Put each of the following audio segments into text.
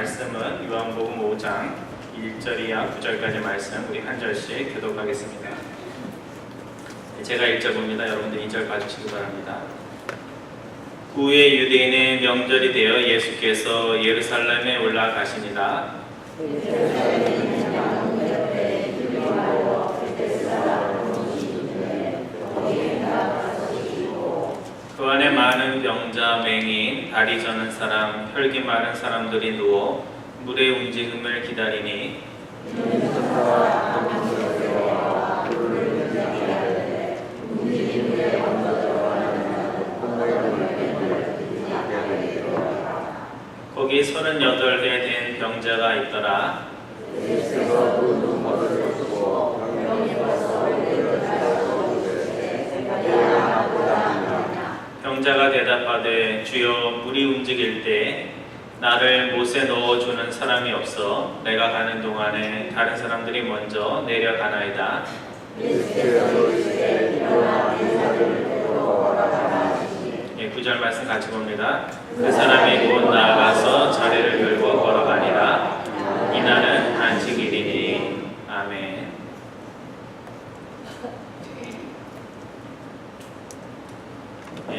말씀은 요한복음 5장 1절 이하 9절까지 말씀 우리 한 절씩 교독하겠습니다. 제가 1절 봅니다. 여러분들 2절 봐주시기 바랍니다. 후에 유대인의 명절이 되어 예수께서 예루살렘에 올라가시니라. 그 안에 많은 병자, 맹인, 다리 저는 사람, 혈기 많은 사람들이 누워 물의 움직임을 기다리니 거기 38개 된 병자가 있더라. 병자가 대답하되 주여 물이 움직일 때 나를 못에 넣어주는 사람이 없어 내가 가는 동안에 다른 사람들이 먼저 내려가나이다. 예, 9절 말씀 같이 봅니다. 그 사람이 곧 나아가서 자리를 들고 걸어가니라. 이날은 안식일이니. 아멘.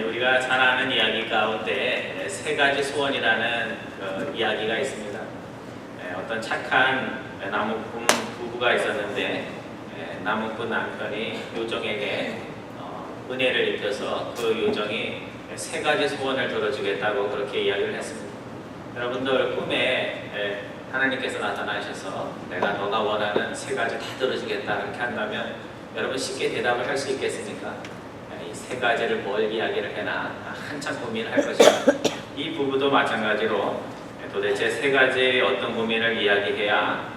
우리가 잘 아는 이야기 가운데 세 가지 소원이라는 이야기가 있습니다. 어떤 착한 나무꾼 부부가 있었는데 나무꾼 남편이 요정에게 은혜를 입혀서 그 요정이 세 가지 소원을 들어주겠다고 그렇게 이야기를 했습니다. 여러분들 꿈에 하나님께서 나타나셔서 내가 너가 원하는 세 가지 다 들어주겠다 그렇게 한다면 여러분 쉽게 대답을 할 수 있겠습니까? 세 가지를 뭘 이야기를 해나 한참 고민을 할 것이다. 이 부부도 마찬가지로 도대체 세 가지 어떤 고민을 이야기해야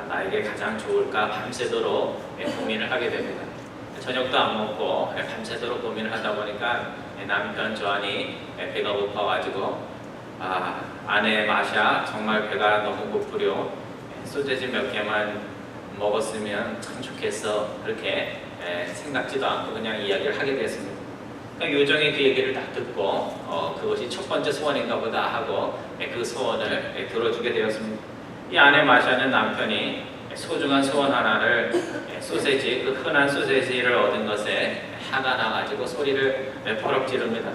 나에게 가장 좋을까 밤새도록 고민을 하게 됩니다. 저녁도 안 먹고 밤새도록 고민을 하다 보니까 남편 조안이 배가 고파가지고 아내 마샤 정말 배가 너무 고프려 소세지 몇 개만 먹었으면 참 좋겠어 그렇게 생각지도 않고 그냥 이야기를 하게 됐습니다. 그러니까 요정이 그 얘기를 다 듣고 그것이 첫 번째 소원인가 보다 하고 그 소원을 들어주게 되었습니다. 이 아내 마샤는 남편이 소중한 소원 하나를 소세지, 그 흔한 소세지를 얻은 것에 화가 나가지고 소리를 버럭 지릅니다.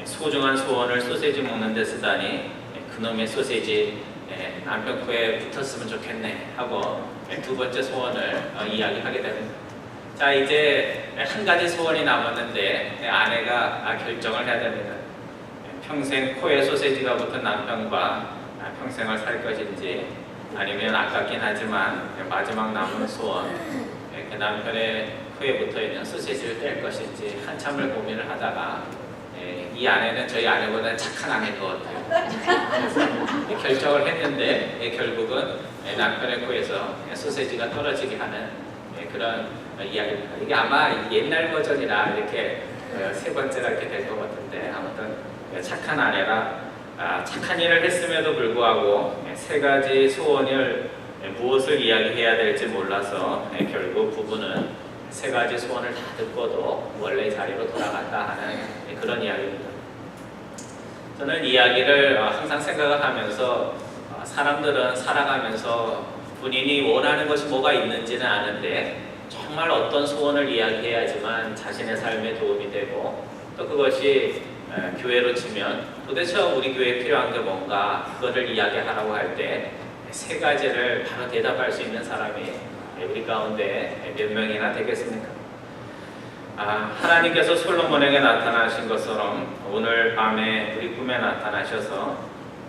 소중한 소원을 소세지 먹는 데 쓰다니 그놈의 소세지 남편 코에 붙었으면 좋겠네 하고 두 번째 소원을 이야기하게 됩니다. 자, 이제 한 가지 소원이 남았는데 아내가 결정을 해야 됩니다. 평생 코에 소세지가 붙은 남편과 평생을 살 것인지 아니면 아깝긴 하지만 마지막 남은 소원 그 남편의 코에 붙어있는 소세지를 뗄 것인지 한참을 고민을 하다가 이 아내는 저희 아내보다 착한 아내인 것 같아요. 결정을 했는데 결국은 남편의 코에서 소세지가 떨어지게 하는 그런 이야기입니다. 이게 아마 옛날 버전이라 이렇게 세 번째가 이렇게 될 것 같은데 아무튼 착한 아내라 착한 일을 했음에도 불구하고 세 가지 소원을 무엇을 이야기해야 될지 몰라서 결국 부부는 세 가지 소원을 다 듣고도 원래 자리로 돌아갔다 하는 그런 이야기입니다. 저는 이 이야기를 항상 생각을 하면서 사람들은 살아가면서 본인이 원하는 것이 뭐가 있는지는 아는데 정말 어떤 소원을 이야기해야지만 자신의 삶에 도움이 되고 또 그것이 교회로 치면 도대체 우리 교회에 필요한 게 뭔가 그거를 이야기하라고 할 때 세 가지를 바로 대답할 수 있는 사람이 우리 가운데 몇 명이나 되겠습니까? 하나님께서 솔로몬에게 나타나신 것처럼 오늘 밤에 우리 꿈에 나타나셔서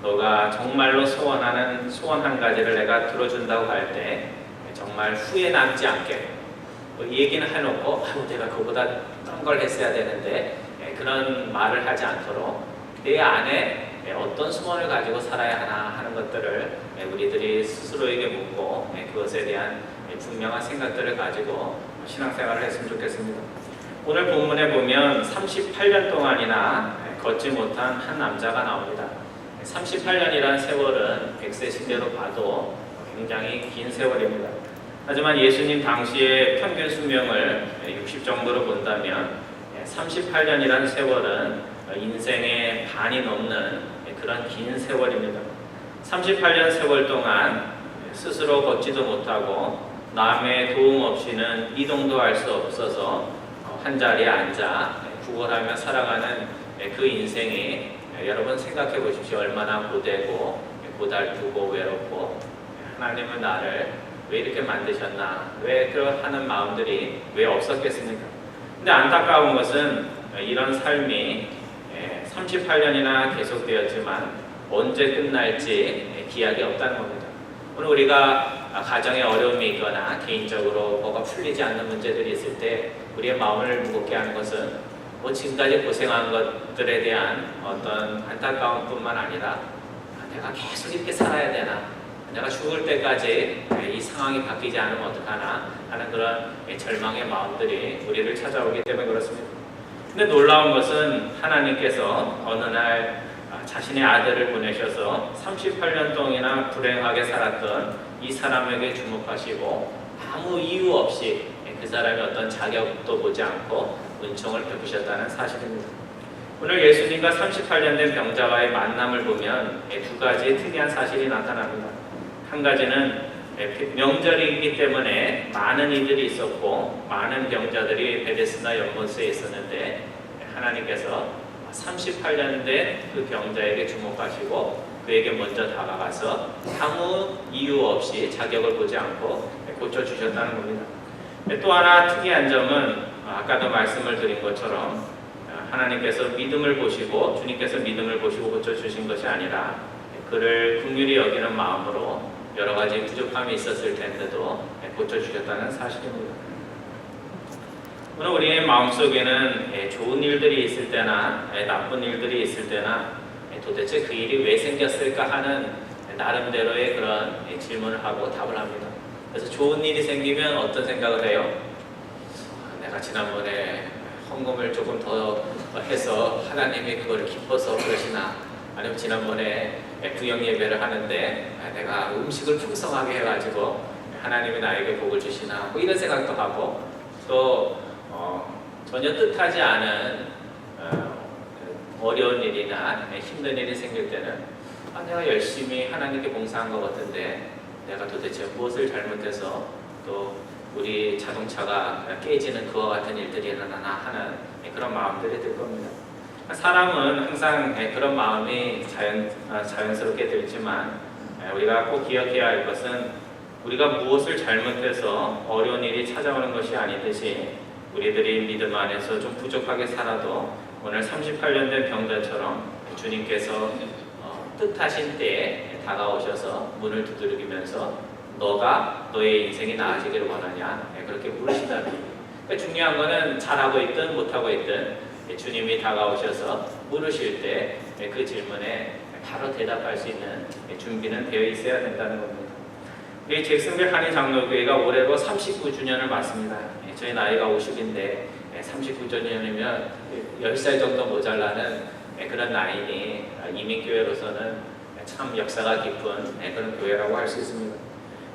너가 정말로 소원하는 소원 한 가지를 내가 들어준다고 할 때 정말 후회 남지 않게 이 얘기는 해놓고 내가 그보다 딴 걸 했어야 되는데 그런 말을 하지 않도록 내 안에 어떤 소원을 가지고 살아야 하나 하는 것들을 우리들이 스스로에게 묻고 그것에 대한 분명한 생각들을 가지고 신앙생활을 했으면 좋겠습니다. 오늘 본문에 보면 38년 동안이나 걷지 못한 한 남자가 나옵니다. 38년이란 세월은 100세 시대로 봐도 굉장히 긴 세월입니다. 하지만 예수님 당시의 평균 수명을 60 정도로 본다면 38년이라는 세월은 인생의 반이 넘는 그런 긴 세월입니다. 38년 세월 동안 스스로 걷지도 못하고 남의 도움 없이는 이동도 할 수 없어서 한 자리에 앉아 구걸하며 살아가는 그 인생이 여러분 생각해 보십시오. 얼마나 고되고 고달프고 외롭고 하나님은 나를 왜 이렇게 만드셨나, 왜 그러하는 마음들이 왜 없었겠습니까? 근데 안타까운 것은 이런 삶이 38년이나 계속되었지만 언제 끝날지 기약이 없다는 겁니다. 오늘 우리가 가정에 어려움이 있거나 개인적으로 뭐가 풀리지 않는 문제들이 있을 때 우리의 마음을 무겁게 하는 것은 지금까지 고생한 것들에 대한 어떤 안타까움뿐만 아니라 내가 계속 이렇게 살아야 되나, 내가 죽을 때까지 이 상황이 바뀌지 않으면 어떡하나 하는 그런 절망의 마음들이 우리를 찾아오기 때문에 그렇습니다. 근데 놀라운 것은 하나님께서 어느 날 자신의 아들을 보내셔서 38년 동안이나 불행하게 살았던 이 사람에게 주목하시고 아무 이유 없이 그 사람이 어떤 자격도 보지 않고 은총을 베푸셨다는 사실입니다. 오늘 예수님과 38년 된 병자와의 만남을 보면 두 가지 특이한 사실이 나타납니다. 한 가지는 명절이기 때문에 많은 이들이 있었고 많은 병자들이 베데스다 연못에 있었는데 하나님께서 38년 된 그 병자에게 주목하시고 그에게 먼저 다가가서 아무 이유 없이 자격을 보지 않고 고쳐주셨다는 겁니다. 또 하나 특이한 점은 아까도 말씀을 드린 것처럼 하나님께서 믿음을 보시고 주님께서 믿음을 보시고 고쳐주신 것이 아니라 그를 긍휼히 여기는 마음으로 여러 가지 부족함이 있었을 텐데도 고쳐주셨다는 사실입니다. 오늘 우리의 마음속에는 좋은 일들이 있을 때나 나쁜 일들이 있을 때나 도대체 그 일이 왜 생겼을까 하는 나름대로의 그런 질문을 하고 답을 합니다. 그래서 좋은 일이 생기면 어떤 생각을 해요? 내가 지난번에 헌금을 조금 더 해서 하나님이 그걸 기뻐서 그러시나, 아니면 지난번에 구역 예배를 하는데 내가 음식을 풍성하게 해가지고 하나님이 나에게 복을 주시나, 뭐 이런 생각도 하고, 또 전혀 뜻하지 않은 어려운 일이나 힘든 일이 생길 때는 내가 열심히 하나님께 봉사한 것 같은데 내가 도대체 무엇을 잘못해서 또 우리 자동차가 깨지는 그와 같은 일들이 일어나나 하는 그런 마음들이 들 겁니다. 사람은 항상 그런 마음이 자연스럽게 들지만 우리가 꼭 기억해야 할 것은 우리가 무엇을 잘못해서 어려운 일이 찾아오는 것이 아니듯이 우리들이 믿음 안에서 좀 부족하게 살아도 오늘 38년 된 병자처럼 주님께서 뜻하신 때에 다가오셔서 문을 두드리면서 너가 너의 인생이 나아지기를 원하냐, 그렇게 물으신다는 겁니다. 그러니까 중요한 거는 잘하고 있든 못하고 있든 주님이 다가오셔서 물으실 때 그 질문에 바로 대답할 수 있는 준비는 되어 있어야 된다는 겁니다. 우리 잭슨빌 한인 장로교회가 올해로 39주년을 맞습니다. 저희 나이가 50인데 39주년이면 10살 정도 모자라는 그런 나이니 이민교회로서는 참 역사가 깊은 그런 교회라고 할 수 있습니다.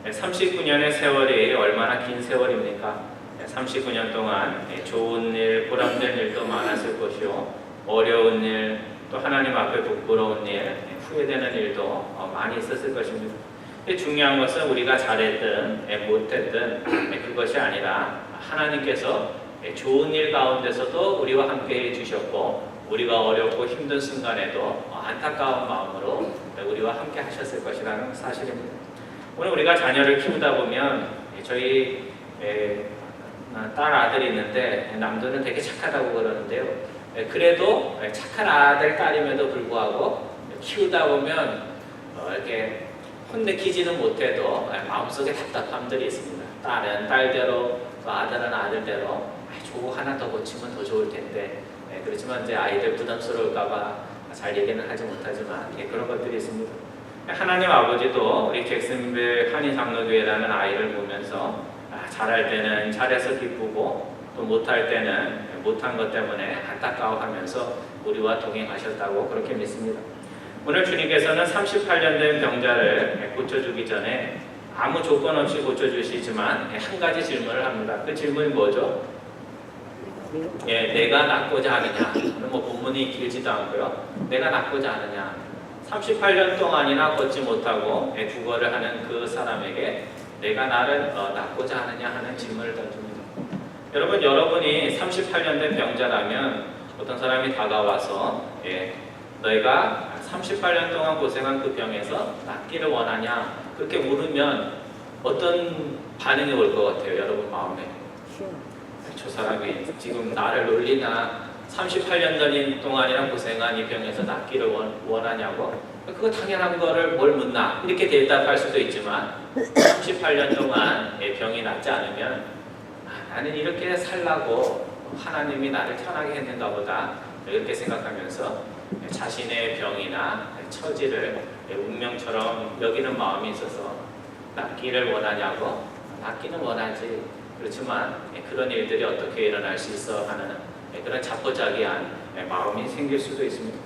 39년의 세월이 얼마나 긴 세월입니까? 39년 동안 좋은 일, 보람된 일도 많았을 것이요, 어려운 일, 또 하나님 앞에 부끄러운 일, 후회되는 일도 많이 있었을 것입니다. 중요한 것은 우리가 잘했든 못했든 그것이 아니라 하나님께서 좋은 일 가운데서도 우리와 함께 해주셨고 우리가 어렵고 힘든 순간에도 안타까운 마음으로 우리와 함께 하셨을 것이라는 사실입니다. 오늘 우리가 자녀를 키우다 보면 저희 딸 아들이 있는데 남들은 되게 착하다고 그러는데요. 그래도 착한 아들 딸임에도 불구하고 키우다 보면 이렇게 혼내키지는 못해도 마음속에 답답함들이 있습니다. 딸은 딸대로, 또 아들은 아들대로 저거 하나 더 고치면 더 좋을 텐데 그렇지만 이제 아이들 부담스러울까봐 잘 얘기는 하지 못하지만 그런 것들이 있습니다. 하나님 아버지도 우리 잭슨빌 한인 장로교회라는 아이를 보면서 잘할 때는 잘해서 기쁘고 또 못할 때는 못한 것 때문에 안타까워하면서 우리와 동행하셨다고 그렇게 믿습니다. 오늘 주님께서는 38년 된 병자를 고쳐주기 전에 아무 조건 없이 고쳐주시지만 한 가지 질문을 합니다. 그 질문이 뭐죠? 내가 낫고자 하느냐? 뭐 본문이 길지도 않고요. 내가 낫고자 하느냐? 38년 동안이나 걷지 못하고 구걸을 하는 그 사람에게 내가 나를 낳고자 하느냐 하는 질문을 던집니다. 여러분, 여러분이 38년 된 병자라면 어떤 사람이 다가와서 너희가 38년 동안 고생한 그 병에서 낫기를 원하냐 그렇게 물으면 어떤 반응이 올 것 같아요? 여러분 마음에 저 사람이 지금 나를 놀리나 38년 동안이나 고생한 이 병에서 낫기를 원하냐고 그거 당연한 거를 뭘 묻나 이렇게 대답할 수도 있지만 38년 동안 병이 낫지 않으면 나는 이렇게 살라고 하나님이 나를 태어나게 했는가 보다 이렇게 생각하면서 자신의 병이나 처지를 운명처럼 여기는 마음이 있어서 낫기를 원하냐고 낫기는 원하지 그렇지만 그런 일들이 어떻게 일어날 수 있어 하는 그런 자포자기한 마음이 생길 수도 있습니다.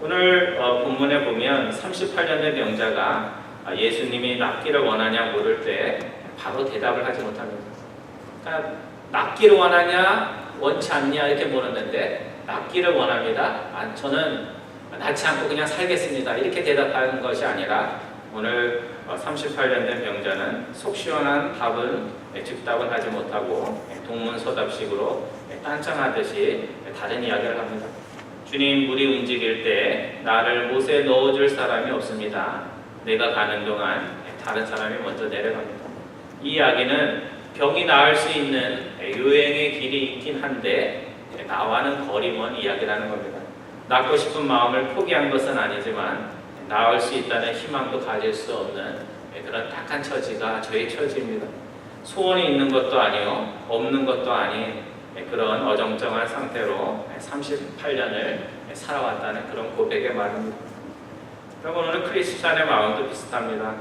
오늘 본문에 보면 38년 된 병자가 예수님이 낫기를 원하냐 물을 때 바로 대답을 하지 못합니다. 그러니까 낫기를 원하냐 원치 않냐 이렇게 물었는데 낫기를 원합니다. 저는 낫지 않고 그냥 살겠습니다. 이렇게 대답하는 것이 아니라 오늘 38년 된 병자는 속 시원한 답은 즉답은 하지 못하고 동문서답식으로 딴청하듯이 다른 이야기를 합니다. 주님, 물이 움직일 때 나를 못에 넣어줄 사람이 없습니다. 내가 가는 동안 다른 사람이 먼저 내려갑니다. 이 이야기는 병이 나을 수 있는 요행의 길이 있긴 한데 나와는 거리 먼 이야기라는 겁니다. 낫고 싶은 마음을 포기한 것은 아니지만 나을 수 있다는 희망도 가질 수 없는 그런 딱한 처지가 저의 처지입니다. 소원이 있는 것도 아니요 없는 것도 아닌 그런 어정쩡한 상태로 38년을 살아왔다는 그런 고백의 말입니다. 여러분, 오늘 크리스찬의 마음도 비슷합니다.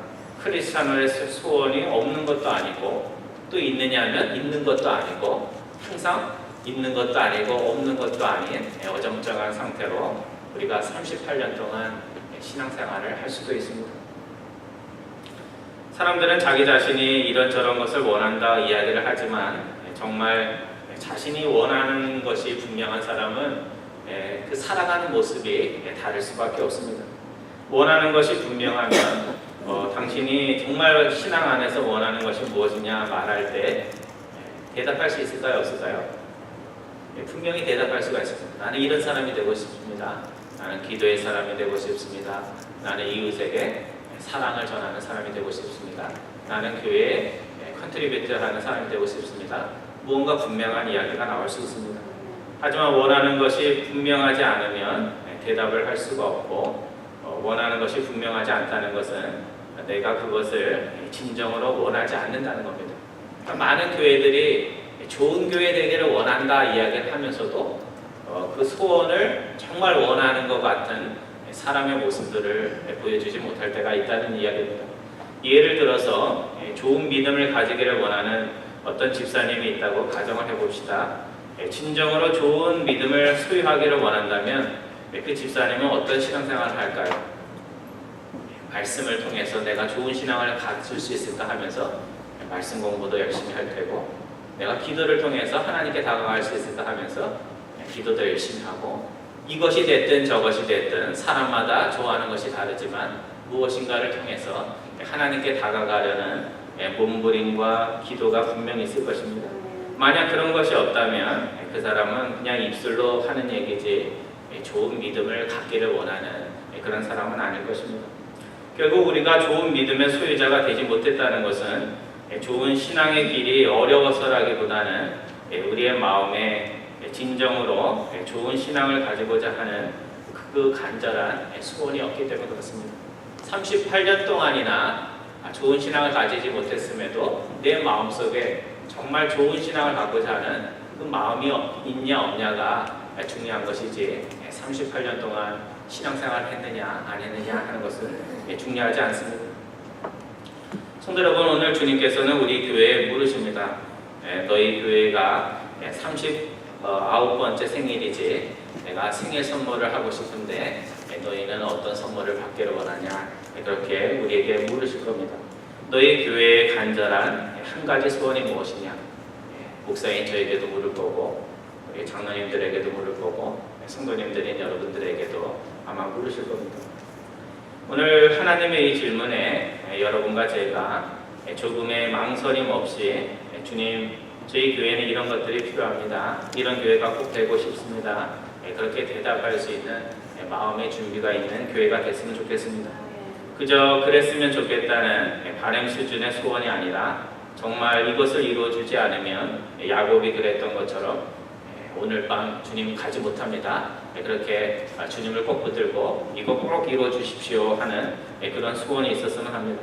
크리스찬의 소원이 없는 것도 아니고 또 있느냐면 있는 것도 아니고 항상 있는 것도 아니고 없는 것도 아닌 어정쩡한 상태로 우리가 38년 동안 신앙생활을 할 수도 있습니다. 사람들은 자기 자신이 이런저런 것을 원한다 이야기를 하지만 정말 자신이 원하는 것이 분명한 사람은 그 살아가는 모습이 다를 수밖에 없습니다. 원하는 것이 분명하면 당신이 정말 신앙 안에서 원하는 것이 무엇이냐 말할 때 대답할 수 있을까요? 없을까요? 분명히 대답할 수가 있습니다. 나는 이런 사람이 되고 싶습니다. 나는 기도의 사람이 되고 싶습니다. 나는 이웃에게 사랑을 전하는 사람이 되고 싶습니다. 나는 교회에 컨트리뷰트하는 사람이 되고 싶습니다. 무언가 분명한 이야기가 나올 수 있습니다. 하지만 원하는 것이 분명하지 않으면 대답을 할 수가 없고 원하는 것이 분명하지 않다는 것은 내가 그것을 진정으로 원하지 않는다는 겁니다. 그러니까 많은 교회들이 좋은 교회 되기를 원한다 이야기를 하면서도 그 소원을 정말 원하는 것 같은 사람의 모습들을 보여주지 못할 때가 있다는 이야기입니다. 예를 들어서 좋은 믿음을 가지기를 원하는 어떤 집사님이 있다고 가정을 해봅시다. 진정으로 좋은 믿음을 소유하기를 원한다면 그 집사님은 어떤 신앙생활을 할까요? 말씀을 통해서 내가 좋은 신앙을 가질 수 있을까 하면서 말씀 공부도 열심히 할 테고 내가 기도를 통해서 하나님께 다가갈 수 있을까 하면서 기도도 열심히 하고 이것이 됐든 저것이 됐든 사람마다 좋아하는 것이 다르지만 무엇인가를 통해서 하나님께 다가가려는 몸부림과 기도가 분명히 있을 것입니다. 만약 그런 것이 없다면 그 사람은 그냥 입술로 하는 얘기지 좋은 믿음을 갖기를 원하는 그런 사람은 아닐 것입니다. 결국 우리가 좋은 믿음의 소유자가 되지 못했다는 것은 좋은 신앙의 길이 어려워서라기보다는 우리의 마음에 진정으로 좋은 신앙을 가지고자 하는 그 간절한 소원이 없기 때문에 그렇습니다. 38년 동안이나 좋은 신앙을 가지지 못했음에도 내 마음속에 정말 좋은 신앙을 갖고자 하는 그 마음이 있냐 없냐가 중요한 것이지 38년 동안 신앙생활을 했느냐 안 했느냐 하는 것은 중요하지 않습니다. 성도 여러분, 오늘 주님께서는 우리 교회에 물으십니다. 너희 교회가 39번째 생일이지 내가 생일 선물을 하고 싶은데 너희는 어떤 선물을 받기를 원하냐 그렇게 우리에게 물으실 겁니다. 너희 교회의 간절한 한 가지 소원이 무엇이냐 목사인 저에게도 물을 거고 우리 장로님들에게도 물을 거고 성도님들인 여러분들에게도 아마 물으실 겁니다. 오늘 하나님의 이 질문에 여러분과 제가 조금의 망설임 없이 주님, 저희 교회는 이런 것들이 필요합니다. 이런 교회가 꼭 되고 싶습니다. 그렇게 대답할 수 있는 마음의 준비가 있는 교회가 됐으면 좋겠습니다. 그저 그랬으면 좋겠다는 바람 수준의 소원이 아니라 정말 이것을 이루어주지 않으면 야곱이 그랬던 것처럼 오늘 밤 주님 가지 못합니다. 그렇게 주님을 꼭 붙들고 이거 꼭 이루어 주십시오 하는 그런 소원이 있었으면 합니다.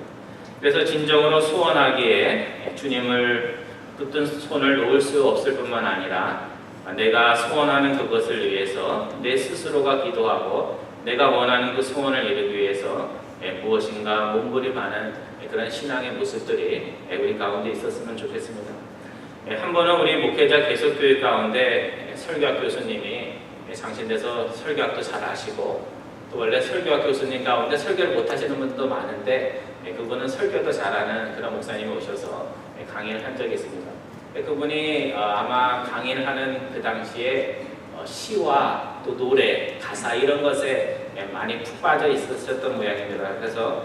그래서 진정으로 소원하기에 주님을 붙든 손을 놓을 수 없을 뿐만 아니라 내가 소원하는 그것을 위해서 내 스스로가 기도하고 내가 원하는 그 소원을 이루기 위해서 무엇인가 몸부림하는 그런 신앙의 모습들이 우리 가운데 있었으면 좋겠습니다. 한 번은 우리 목회자 개척교회 가운데 설교학 교수님이 장신돼서 설교학도 잘 하시고 또 원래 설교학 교수님 가운데 설교를 못 하시는 분도 많은데 그분은 설교도 잘하는 그런 목사님이 오셔서 강의를 한 적이 있습니다. 그분이 아마 강의를 하는 그 당시에 시와 또 노래, 가사 이런 것에 많이 푹 빠져 있었던 모양입니다. 그래서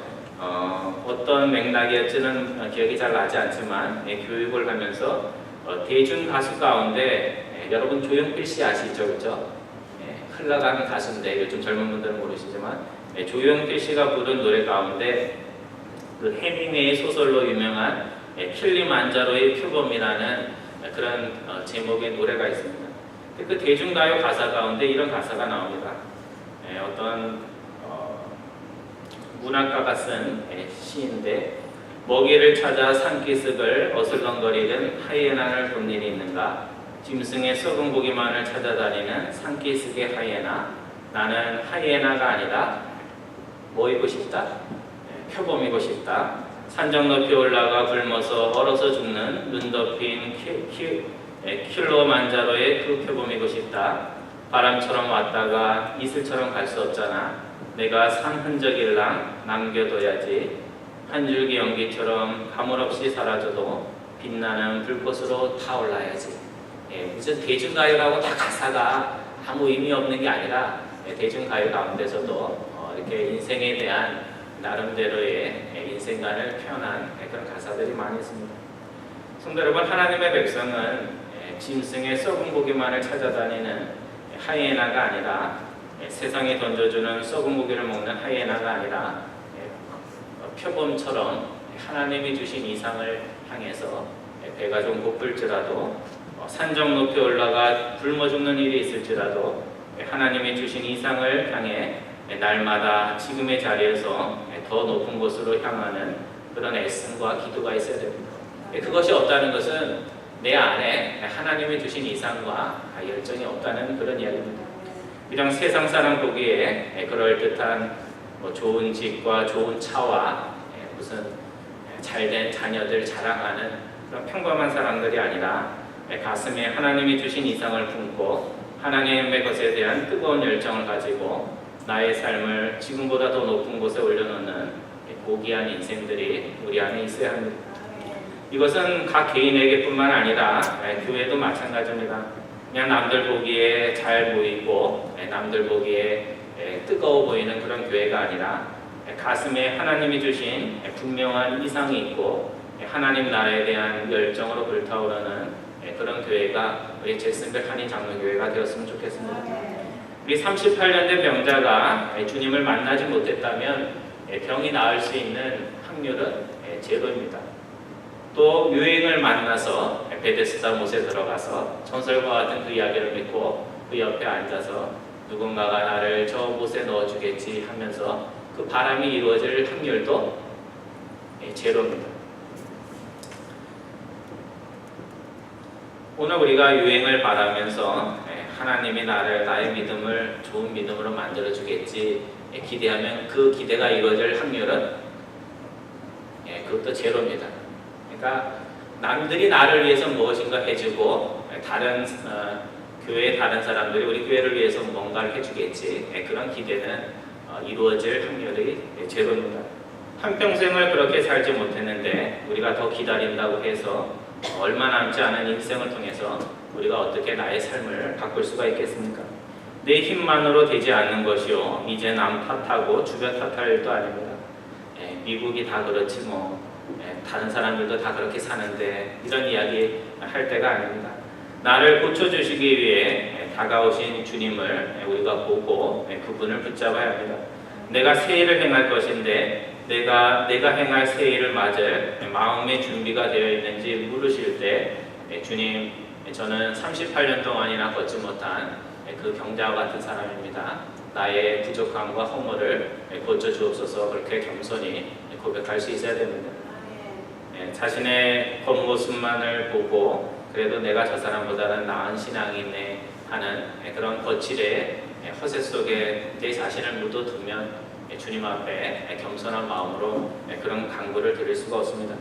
어떤 맥락이었지는 기억이 잘 나지 않지만 교육을 하면서 대중 가수 가운데 여러분 조용필 씨 아시죠? 그죠? 흘러가는 가수인데 요즘 젊은 분들은 모르시지만 조용필 씨가 부른 노래 가운데 그 해밍웨이 소설로 유명한 킬리만자로의 표범이라는 그런 제목의 노래가 있습니다. 그 대중가요 가사 가운데 이런 가사가 나옵니다. 어떤 문학가가 쓴 시인데 먹이를 찾아 산기슭을 어슬렁거리는 하이에나를 본 일이 있는가? 짐승의 썩은 고기만을 찾아다니는 산기슭의 하이에나. 나는 하이에나가 아니라 뭐이고 싶다? 표범이고 싶다. 산정 높이 올라가 굶어서 얼어서 죽는 눈 덮인 킬로만자로의 그 표범이고 싶다. 바람처럼 왔다가 이슬처럼 갈 수 없잖아. 내가 산 흔적일랑 남겨둬야지. 한 줄기 연기처럼 가물없이 사라져도 빛나는 불꽃으로 타올라야지. 무슨 대중가요라고 다 가사가 아무 의미 없는 게 아니라 대중가요 가운데서도 이렇게 인생에 대한 나름대로의 인생관을 표현한 그런 가사들이 많이 있습니다. 성도 여러분, 하나님의 백성은 짐승의 썩은 고기만을 찾아다니는 하이에나가 아니라 세상에 던져주는 썩은 고기를 먹는 하이에나가 아니라 표범처럼 하나님이 주신 이상을 향해서 배가 좀 고플지라도 산정 높이 올라가 굶어 죽는 일이 있을지라도 하나님이 주신 이상을 향해 날마다 지금의 자리에서 더 높은 곳으로 향하는 그런 애씀과 기도가 있어야 됩니다. 그것이 없다는 것은 내 안에 하나님이 주신 이상과 열정이 없다는 그런 이야기입니다. 그냥 세상 사람 보기에 그럴듯한 좋은 집과 좋은 차와 무슨 잘된 자녀들 자랑하는 그런 평범한 사람들이 아니라 가슴에 하나님이 주신 이상을 품고 하나님의 것에 대한 뜨거운 열정을 가지고 나의 삶을 지금보다 더 높은 곳에 올려놓는 고귀한 인생들이 우리 안에 있어야 합니다. 이것은 각 개인에게뿐만 아니라 교회도 마찬가지입니다. 그냥 남들 보기에 잘 보이고 남들 보기에 뜨거워 보이는 그런 교회가 아니라 가슴에 하나님이 주신 분명한 이상이 있고 하나님 나라에 대한 열정으로 불타오르는 그런 교회가 우리 제슨백 한인 장로교회가 되었으면 좋겠습니다. 우리 38년 된 병자가 주님을 만나지 못했다면 병이 나을 수 있는 확률은 제로입니다. 또 유행을 만나서 베데스다 못에 들어가서 전설과 같은 그 이야기를 믿고 그 옆에 앉아서 누군가가 나를 저 못에 넣어주겠지 하면서 그 바람이 이루어질 확률도 제로입니다. 오늘 우리가 유행을 바라면서 하나님이 나의 믿음을 좋은 믿음으로 만들어주겠지 기대하면 그 기대가 이루어질 확률은 그것도 제로입니다. 그러니까 남들이 나를 위해서 무엇인가 해주고 다른 교회의 다른 사람들이 우리 교회를 위해서 뭔가를 해주겠지 그런 기대는 이루어질 확률이 제로입니다. 한평생을 그렇게 살지 못했는데 우리가 더 기다린다고 해서 얼마 남지 않은 인생을 통해서 우리가 어떻게 나의 삶을 바꿀 수가 있겠습니까? 내 힘만으로 되지 않는 것이요 이제 남 탓하고 주변 탓할 일도 아닙니다. 미국이 다 그렇지 뭐 다른 사람들도 다 그렇게 사는데 이런 이야기 할 때가 아닙니다. 나를 고쳐주시기 위해 다가오신 주님을 우리가 보고 그분을 붙잡아야 합니다. 내가 새 일을 행할 것인데 내가 행할 새 일을 맞을 마음의 준비가 되어 있는지 물으실 때 주님, 저는 38년 동안이나 걷지 못한 그 경자와 같은 사람입니다. 나의 부족함과 허물을 고쳐주옵소서. 그렇게 겸손히 고백할 수 있어야 됩니다. 자신의 겉모습만을 보고 그래도 내가 저 사람보다는 나은 신앙이 있네 하는 그런 거칠의 허세 속에 내 자신을 묻어두면 주님 앞에 겸손한 마음으로 그런 간구를 드릴 수가 없습니다.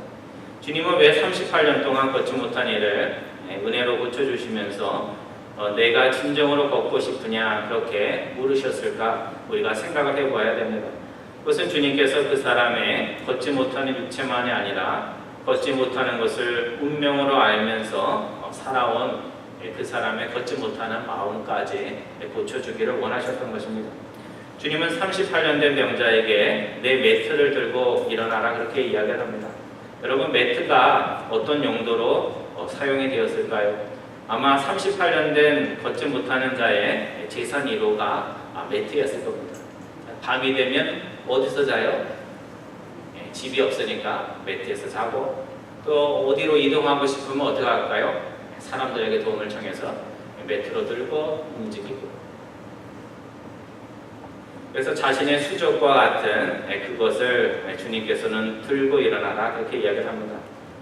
주님은 왜 38년 동안 걷지 못한 일을 은혜로 고쳐주시면서 내가 진정으로 걷고 싶으냐 그렇게 물으셨을까 우리가 생각을 해보아야 됩니다. 그것은 주님께서 그 사람의 걷지 못하는 육체만이 아니라 걷지 못하는 것을 운명으로 알면서 살아온 그 사람의 걷지 못하는 마음까지 고쳐주기를 원하셨던 것입니다. 주님은 38년 된 병자에게 내 매트를 들고 일어나라 그렇게 이야기를 합니다. 여러분, 매트가 어떤 용도로 사용이 되었을까요? 아마 38년 된 걷지 못하는 자의 재산 1호가 매트였을 겁니다. 밤이 되면 어디서 자요? 집이 없으니까 매트에서 자고, 또 어디로 이동하고 싶으면 어떻게 할까요? 사람들에게 도움을 청해서 매트로 들고 움직이고. 그래서 자신의 수족과 같은 그것을 주님께서는 들고 일어나라 그렇게 이야기를 합니다.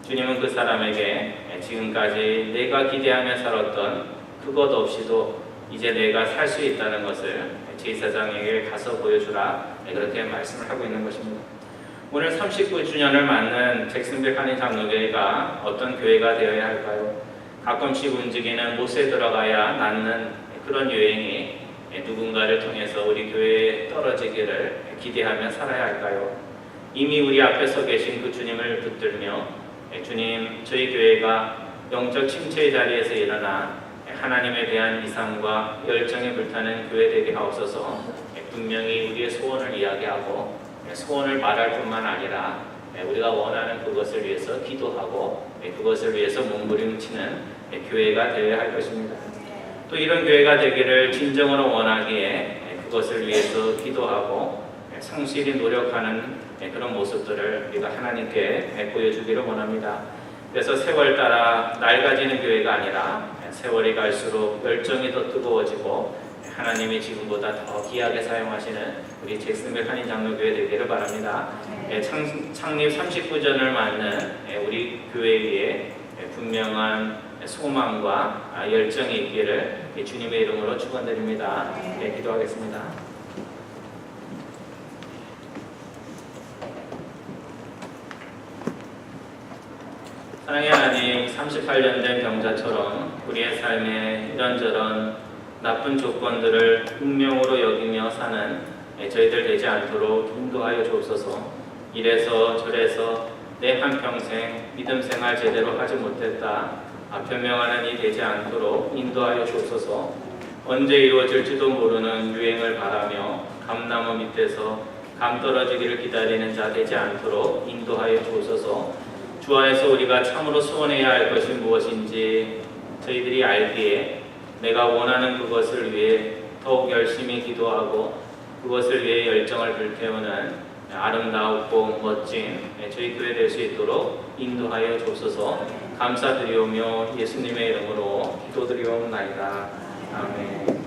주님은 그 사람에게 지금까지 내가 기대하며 살았던 그것 없이도 이제 내가 살 수 있다는 것을 제사장에게 가서 보여주라 그렇게 말씀을 하고 있는 것입니다. 오늘 39주년을 맞는 잭슨빌 한인 장로교회가 어떤 교회가 되어야 할까요? 가끔씩 움직이는 못에 들어가야 낫는 그런 유행이 누군가를 통해서 우리 교회에 떨어지기를 기대하며 살아야 할까요? 이미 우리 앞에 서 계신 그 주님을 붙들며 주님, 저희 교회가 영적 침체의 자리에서 일어나 하나님에 대한 이상과 열정에 불타는 교회 되게 하옵소서. 분명히 우리의 소원을 이야기하고 소원을 말할 뿐만 아니라 우리가 원하는 그것을 위해서 기도하고 그것을 위해서 몸부림치는 교회가 되어야 할 것입니다. 또 이런 교회가 되기를 진정으로 원하기에 그것을 위해서 기도하고 성실히 노력하는 그런 모습들을 우리가 하나님께 보여주기를 원합니다. 그래서 세월 따라 낡아지는 교회가 아니라 세월이 갈수록 열정이 더 뜨거워지고 하나님이 지금보다 더 귀하게 사용하시는 우리 잭슨빌 한인 장로교회 되기를 바랍니다. 창립 39주년을 맞는 우리 교회 위에 분명한 소망과 열정이 있기를 주님의 이름으로 축원드립니다. 기도하겠습니다. 사랑의 하나님, 38년 된 병자처럼 우리의 삶에 이런저런 나쁜 조건들을 운명으로 여기며 사는 저희들 되지 않도록 인도하여 주옵소서. 이래서 저래서 내 한평생 믿음 생활 제대로 하지 못했다, 변명하는 일이 되지 않도록 인도하여 주옵소서. 언제 이루어질지도 모르는 유행을 바라며 감나무 밑에서 감 떨어지기를 기다리는 자 되지 않도록 인도하여 주옵소서. 주 안에서 우리가 참으로 소원해야 할 것이 무엇인지 저희들이 알기에 내가 원하는 그것을 위해 더욱 열심히 기도하고 그것을 위해 열정을 불태우는 아름다웠고 멋진 저희 교회 될 수 있도록 인도하여 주옵소서. 감사드리오며 예수님의 이름으로 기도드리옵나이다. 아멘.